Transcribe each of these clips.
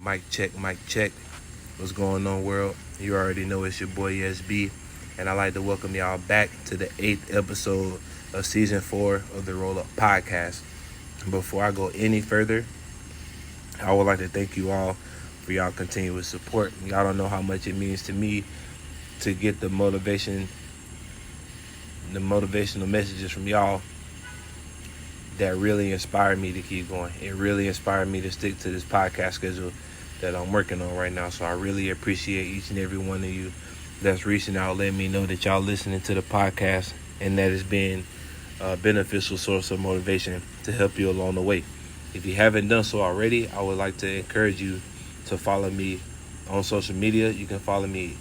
Mic check, mic check. What's going on, world? You already know it's your boy SB, and I'd like to welcome y'all back to the 8th episode of Season 4 of the Roll Up Podcast. Before I go any further, I would like to thank you all for y'all continuous support. Y'all don't know how much it means to me to get the motivational messages from y'all that really inspired me to keep going. It really inspired me to stick to this podcast schedule that I'm working on right now. So I really appreciate each and every one of you that's reaching out, letting me know that y'all listening to the podcast and that it's been a beneficial source of motivation to help you along the way. If you haven't done so already, I would like to encourage you to follow me on social media. You can follow me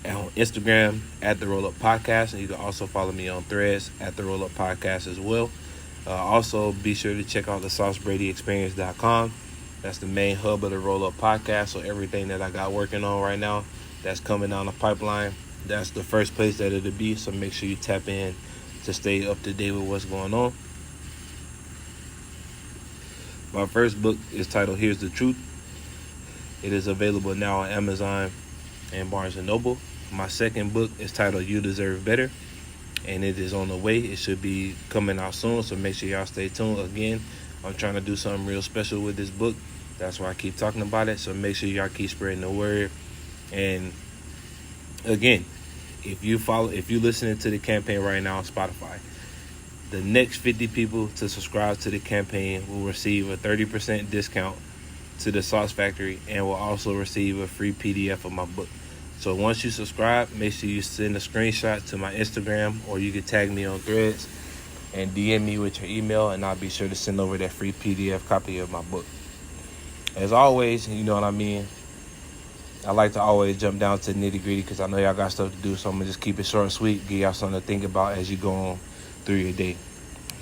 on Instagram at The Roll Up Podcast, and you can also follow me on Threads at The Roll Up Podcast as well. Also, be sure to check out the SauceBradyExperience.com. That's the main hub of the Roll Up Podcast. So everything that I got working on right now that's coming down the pipeline, that's the first place that it'll be. So make sure you tap in to stay up to date with what's going on. My first book is titled Here's the Truth. It is available now on Amazon and Barnes & Noble. My second book is titled You Deserve Better, and it is on the way. It should be coming out soon, so make sure y'all stay tuned. Again, I'm trying to do something real special with this book. That's why I keep talking about it, so make sure y'all keep spreading the word. And again, if you listening to the campaign right now on Spotify, the next 50 people to subscribe to the campaign will receive a 30% discount to the Sauce Factory and will also receive a free PDF of my book. So once you subscribe, make sure you send a screenshot to my Instagram, or you can tag me on Threads and DM me with your email, and I'll be sure to send over that free PDF copy of my book. As always, you know what I mean, I like to always jump down to the nitty-gritty because I know y'all got stuff to do, so I'm going to just keep it short and sweet, give y'all something to think about as you go on through your day.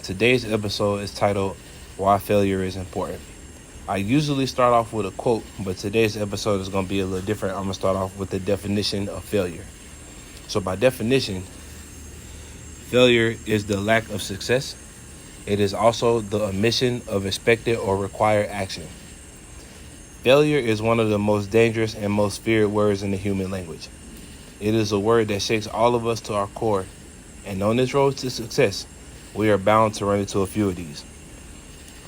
Today's episode is titled Why Failure is Important. I usually start off with a quote, but today's episode is going to be a little different. I'm going to start off with the definition of failure. So by definition, failure is the lack of success. It is also the omission of expected or required action. Failure is one of the most dangerous and most feared words in the human language. It is a word that shakes all of us to our core, and on this road to success, we are bound to run into a few of these.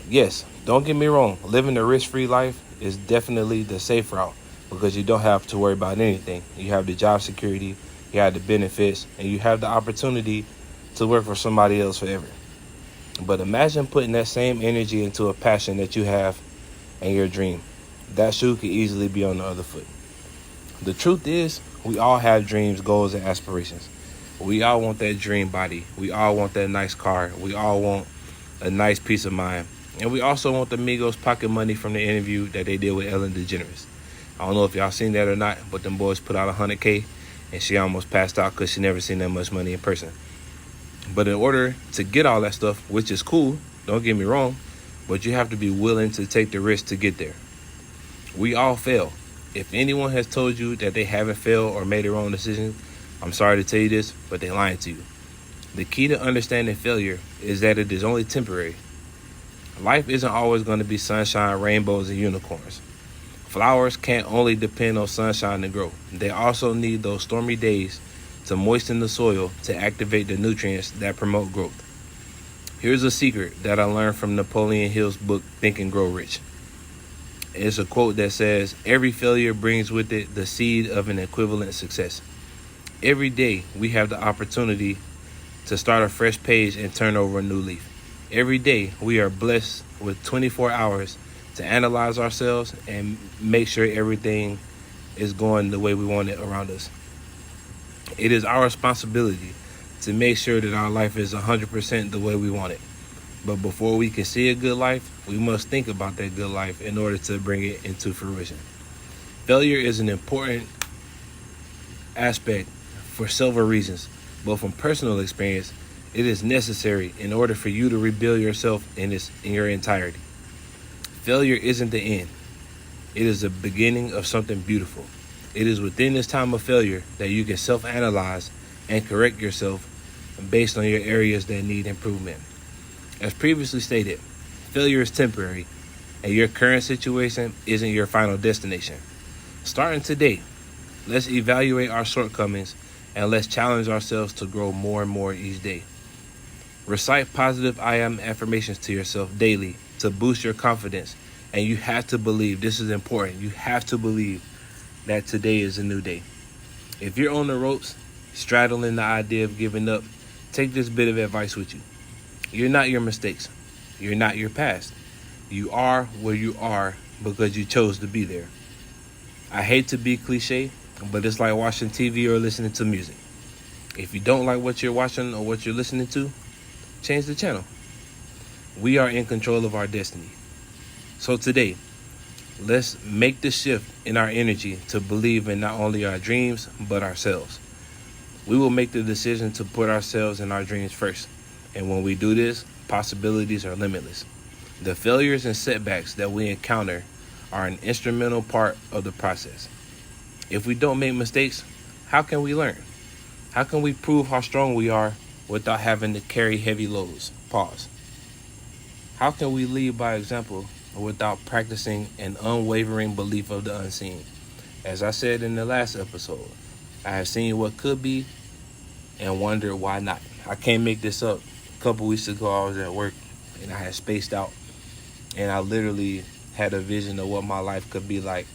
Yes, don't get me wrong, living a risk-free life is definitely the safe route because you don't have to worry about anything. You have the job security, you have the benefits, and you have the opportunity to work for somebody else forever. But imagine putting that same energy into a passion that you have and your dream. That shoe could easily be on the other foot. The truth is, we all have dreams, goals, and aspirations. We all want that dream body. We all want that nice car. We all want a nice peace of mind. And we also want the Migos pocket money from the interview that they did with Ellen DeGeneres. I don't know if y'all seen that or not, but them boys put out $100K and she almost passed out because she never seen that much money in person. But in order to get all that stuff, which is cool, don't get me wrong, but you have to be willing to take the risk to get there. We all fail. If anyone has told you that they haven't failed or made their own decision, I'm sorry to tell you this, but they're lying to you. The key to understanding failure is that it is only temporary. Life isn't always going to be sunshine, rainbows, and unicorns. Flowers can't only depend on sunshine to grow. They also need those stormy days to moisten the soil to activate the nutrients that promote growth. Here's a secret that I learned from Napoleon Hill's book, Think and Grow Rich. It's a quote that says, every failure brings with it the seed of an equivalent success. Every day we have the opportunity to start a fresh page and turn over a new leaf. Every day we are blessed with 24 hours to analyze ourselves and make sure everything is going the way we want it around us. It is our responsibility to make sure that our life is 100% the way we want it. But before we can see a good life, we must think about that good life in order to bring it into fruition. Failure is an important aspect for several reasons, but from personal experience, it is necessary in order for you to rebuild yourself in your entirety. Failure isn't the end. It is the beginning of something beautiful. It is within this time of failure that you can self-analyze and correct yourself based on your areas that need improvement. As previously stated, failure is temporary, and your current situation isn't your final destination. Starting today, let's evaluate our shortcomings and let's challenge ourselves to grow more and more each day. Recite positive I am affirmations to yourself daily to boost your confidence. And you have to believe, this is important, you have to believe that today is a new day. If you're on the ropes, straddling the idea of giving up, take this bit of advice with you. You're not your mistakes. You're not your past. You are where you are because you chose to be there. I hate to be cliche, but it's like watching TV or listening to music. If you don't like what you're watching or what you're listening to, change the channel. We are in control of our destiny. So today, let's make the shift in our energy to believe in not only our dreams, but ourselves. We will make the decision to put ourselves and our dreams first. And when we do this, possibilities are limitless. The failures and setbacks that we encounter are an instrumental part of the process. If we don't make mistakes, how can we learn? How can we prove how strong we are without having to carry heavy loads? Pause. How can we lead by example without practicing an unwavering belief of the unseen? As I said in the last episode, I have seen what could be and wondered why not. I can't make this up. A couple weeks ago, I was at work and I had spaced out, and I literally had a vision of what my life could be like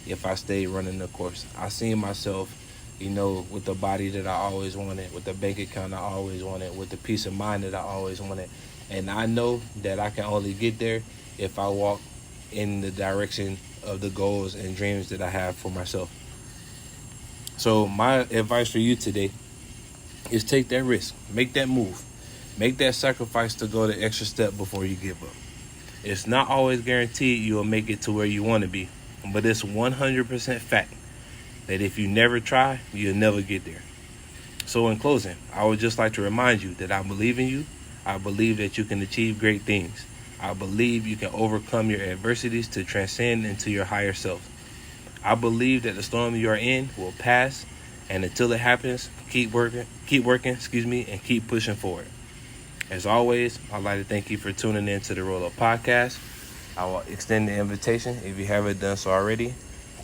if I stayed running the course. I seen myself, with the body that I always wanted, with the bank account I always wanted, with the peace of mind that I always wanted. And I know that I can only get there if I walk in the direction of the goals and dreams that I have for myself. So my advice for you today is take that risk, make that move, make that sacrifice to go the extra step before you give up. It's not always guaranteed you will make it to where you want to be, but it's 100% fact that if you never try, you'll never get there. So in closing, I would just like to remind you that I believe in you. I believe that you can achieve great things. I believe you can overcome your adversities to transcend into your higher self. I believe that the storm you are in will pass, and until it happens, keep working, and keep pushing forward. As always, I'd like to thank you for tuning in to the Roll Up Podcast. I will extend the invitation, if you haven't done so already,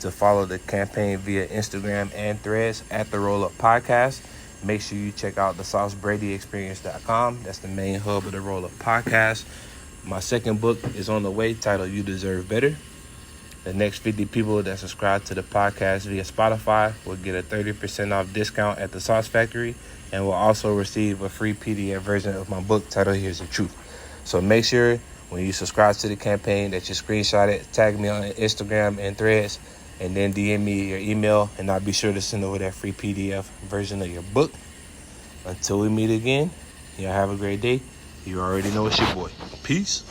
to follow the campaign via Instagram and Threads at the Roll Up Podcast. Make sure you check out the SauceBradyExperience.com. That's the main hub of the Roll Up Podcast. My second book is on the way, titled You Deserve Better. The next 50 people that subscribe to the podcast via Spotify will get a 30% off discount at the Sauce Factory and will also receive a free PDF version of my book titled Here's the Truth. So make sure when you subscribe to the campaign that you screenshot it, tag me on Instagram and Threads, and then DM me your email, and I'll be sure to send over that free PDF version of your book. Until we meet again, y'all have a great day. You already know it's your boy. Peace.